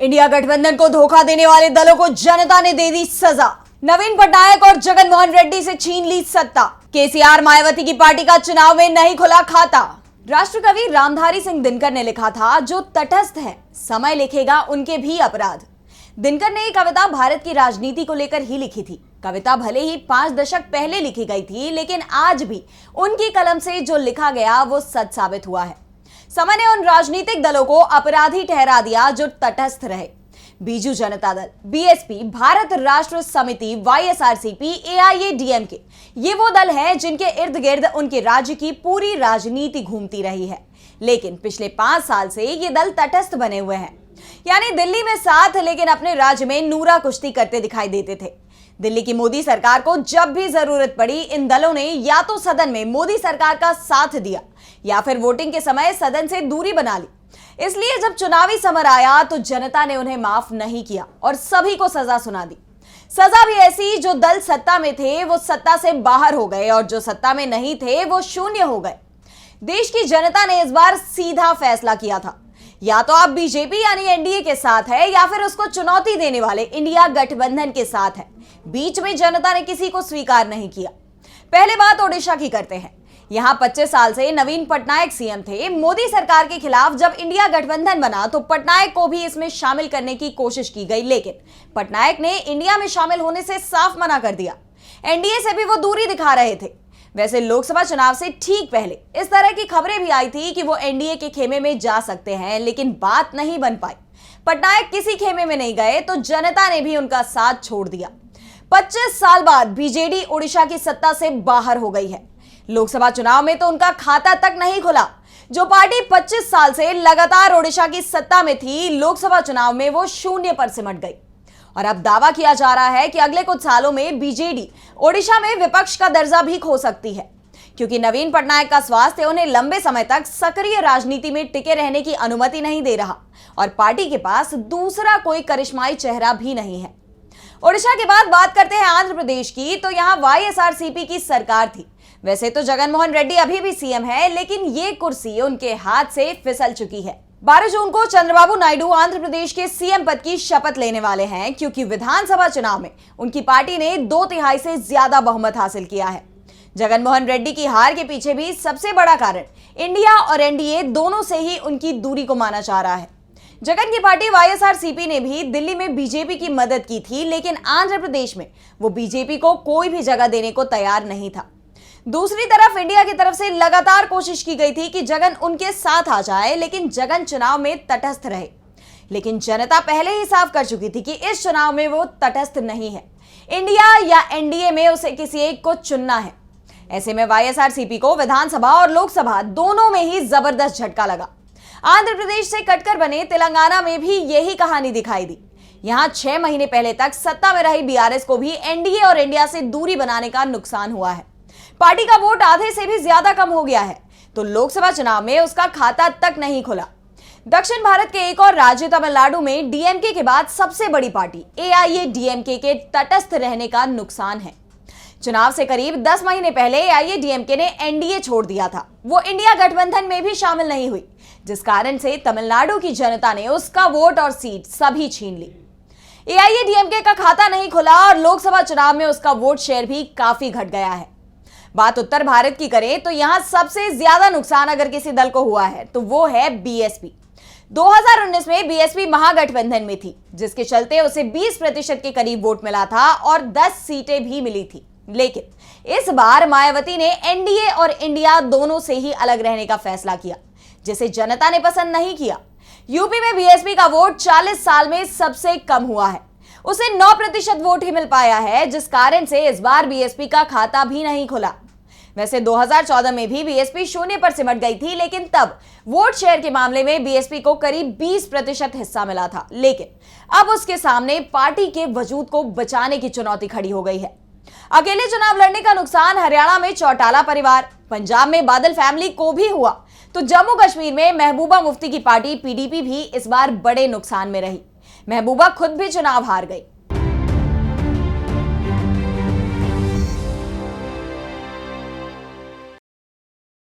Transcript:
India गठबंधन को धोखा देने वाले दलों को जनता ने दे दी सजा। नवीन पटनायक और जगन मोहन रेड्डी से छीन ली सत्ता। केसीआर मायावती की पार्टी का चुनाव में नहीं खुला खाता। राष्ट्रकवि रामधारी सिंह दिनकर ने लिखा था, जो तटस्थ है समय लिखेगा उनके भी अपराध। दिनकर ने ये कविता भारत की राजनीति को लेकर ही लिखी थी। कविता भले ही 5 दशक पहले लिखी गई थी, लेकिन आज भी उनकी कलम से जो लिखा गया वो सच साबित हुआ है। समय ने उन राजनीतिक दलों को अपराधी ठहरा दिया जो तटस्थ रहे। बीजू जनता दल, बीएसपी, भारत राष्ट्र समिति, वाईएसआरसीपी, एआईएडीएमके, ये वो दल हैं जिनके इर्द गिर्द उनके राज्य की पूरी राजनीति घूमती रही है। लेकिन पिछले 5 साल से ये दल तटस्थ बने हुए हैं, यानी दिल्ली में साथ, लेकिन अपने राज्य में नूरा कुश्ती करते दिखाई देते थे। दिल्ली की मोदी सरकार को जब भी जरूरत पड़ी, इन दलों ने या तो सदन में मोदी सरकार का साथ दिया या फिर वोटिंग के समय सदन से दूरी बना ली। इसलिए जब चुनावी समर आया तो जनता ने उन्हें माफ नहीं किया और सभी को सजा सुना दी। सजा भी ऐसी, जो दल सत्ता में थे वो सत्ता से बाहर हो गए और जो सत्ता में नहीं थे वो शून्य हो गए। देश की जनता ने इस बार सीधा फैसला किया था, या तो आप बीजेपी यानी एनडीए के साथ है या फिर उसको चुनौती देने वाले इंडिया गठबंधन के साथ है। बीच में जनता ने किसी को स्वीकार नहीं किया। पहले बात ओडिशा की करते हैं। यहां 25 साल से नवीन पटनायक सीएम थे। मोदी सरकार के खिलाफ जब इंडिया गठबंधन बना तो पटनायक को भी इसमें शामिल करने की कोशिश की गई, लेकिन पटनायक ने इंडिया में शामिल होने से साफ मना कर दिया। एनडीए से भी वो दूरी दिखा रहे थे। वैसे लोकसभा चुनाव से ठीक पहले इस तरह की खबरें भी आई थी कि वो एनडीए के खेमे में जा सकते हैं, लेकिन बात नहीं बन पाई। पटनायक किसी खेमे में नहीं गए तो जनता ने भी उनका साथ छोड़ दिया। 25 साल बाद बीजेडी ओडिशा की सत्ता से बाहर हो गई है। लोकसभा चुनाव में तो उनका खाता तक नहीं खुला। जो पार्टी 25 साल से लगातार ओडिशा की सत्ता में थी, लोकसभा चुनाव में वो शून्य पर सिमट गई। और अब दावा किया जा रहा है कि अगले कुछ सालों में बीजेडी ओडिशा में विपक्ष का दर्जा भी खो सकती है, क्योंकि नवीन पटनायक का स्वास्थ्य उन्हें लंबे समय तक सक्रिय राजनीति में टिके रहने की अनुमति नहीं दे रहा और पार्टी के पास दूसरा कोई करिश्माई चेहरा भी नहीं है। ओडिशा के बाद बात करते हैं आंध्र प्रदेश की, तो यहां वाईएसआरसीपी की सरकार थी। वैसे तो जगन मोहन रेड्डी अभी भी सीएम है, लेकिन ये कुर्सी उनके हाथ से फिसल चुकी है। 12 जून को चंद्रबाबू नायडू आंध्र प्रदेश के सीएम पद की शपथ लेने वाले हैं, क्योंकि विधानसभा चुनाव में उनकी पार्टी ने 2/3 से ज्यादा बहुमत हासिल किया है। जगन मोहन रेड्डी की हार के पीछे भी सबसे बड़ा कारण इंडिया और एनडीए दोनों से ही उनकी दूरी को माना जा रहा है। जगन की पार्टी वाईएसआरसीपी ने भी दिल्ली में बीजेपी की मदद की थी, लेकिन आंध्र प्रदेश में वो बीजेपी को कोई भी जगह देने को तैयार नहीं था। दूसरी तरफ इंडिया की तरफ से लगातार कोशिश की गई थी कि जगन उनके साथ आ जाए, लेकिन जगन चुनाव में तटस्थ रहे। लेकिन जनता पहले ही साफ कर चुकी थी कि इस चुनाव में वो तटस्थ नहीं है। इंडिया या एनडीए में उसे किसी एक को चुनना है। ऐसे में वाईएसआरसीपी को विधानसभा और लोकसभा दोनों में ही जबरदस्त झटका लगा। आंध्र प्रदेश से कटकर बने तेलंगाना में भी यही कहानी दिखाई दी। यहां 6 महीने पहले तक सत्ता में रही बीआरएस को भी एनडीए और इंडिया से दूरी बनाने का नुकसान हुआ है। पार्टी का वोट आधे से भी ज्यादा कम हो गया है, तो लोकसभा चुनाव में उसका खाता तक नहीं खुला। दक्षिण भारत के एक और राज्य तमिलनाडु में डीएमके के बाद सबसे बड़ी पार्टी एआईएडीएमके के तटस्थ रहने का नुकसान है। चुनाव से करीब 10 महीने पहले एआईएडीएमके ने एनडीए छोड़ दिया था। वो इंडिया गठबंधन में भी शामिल नहीं हुई, जिस कारण से तमिलनाडु की जनता ने उसका वोट और सीट सभी छीन ली। एआईएडीएमके का खाता नहीं खुला और लोकसभा चुनाव में उसका वोट शेयर भी काफी घट गया है। बात उत्तर भारत की करें तो यहां सबसे ज्यादा नुकसान अगर किसी दल को हुआ है तो वो है बीएसपी। 2019 में बीएसपी महागठबंधन में थी, जिसके चलते उसे 20% के करीब वोट मिला था और 10 सीटें भी मिली थी। लेकिन इस बार मायावती ने एनडीए और इंडिया दोनों से ही अलग रहने का फैसला किया, जिसे जनता ने पसंद नहीं किया। यूपी में बीएसपी का वोट 40 साल में सबसे कम हुआ है। उसे 9% वोट ही मिल पाया है, जिस कारण से इस बार बीएसपी का खाता भी नहीं खुला। वैसे 2014 में भी बीएसपी शून्य पर सिमट गई थी, लेकिन तब वोट शेयर के मामले में बीएसपी को करीब 20% हिस्सा मिला था। लेकिन अब उसके सामने पार्टी के वजूद को बचाने की चुनौती खड़ी हो गई है। अकेले चुनाव लड़ने का नुकसान हरियाणा में चौटाला परिवार, पंजाब में बादल फैमिली को भी हुआ, तो जम्मू कश्मीर में महबूबा मुफ्ती की पार्टी पीडीपी भी इस बार बड़े नुकसान में रही। महबूबा खुद भी चुनाव हार गई।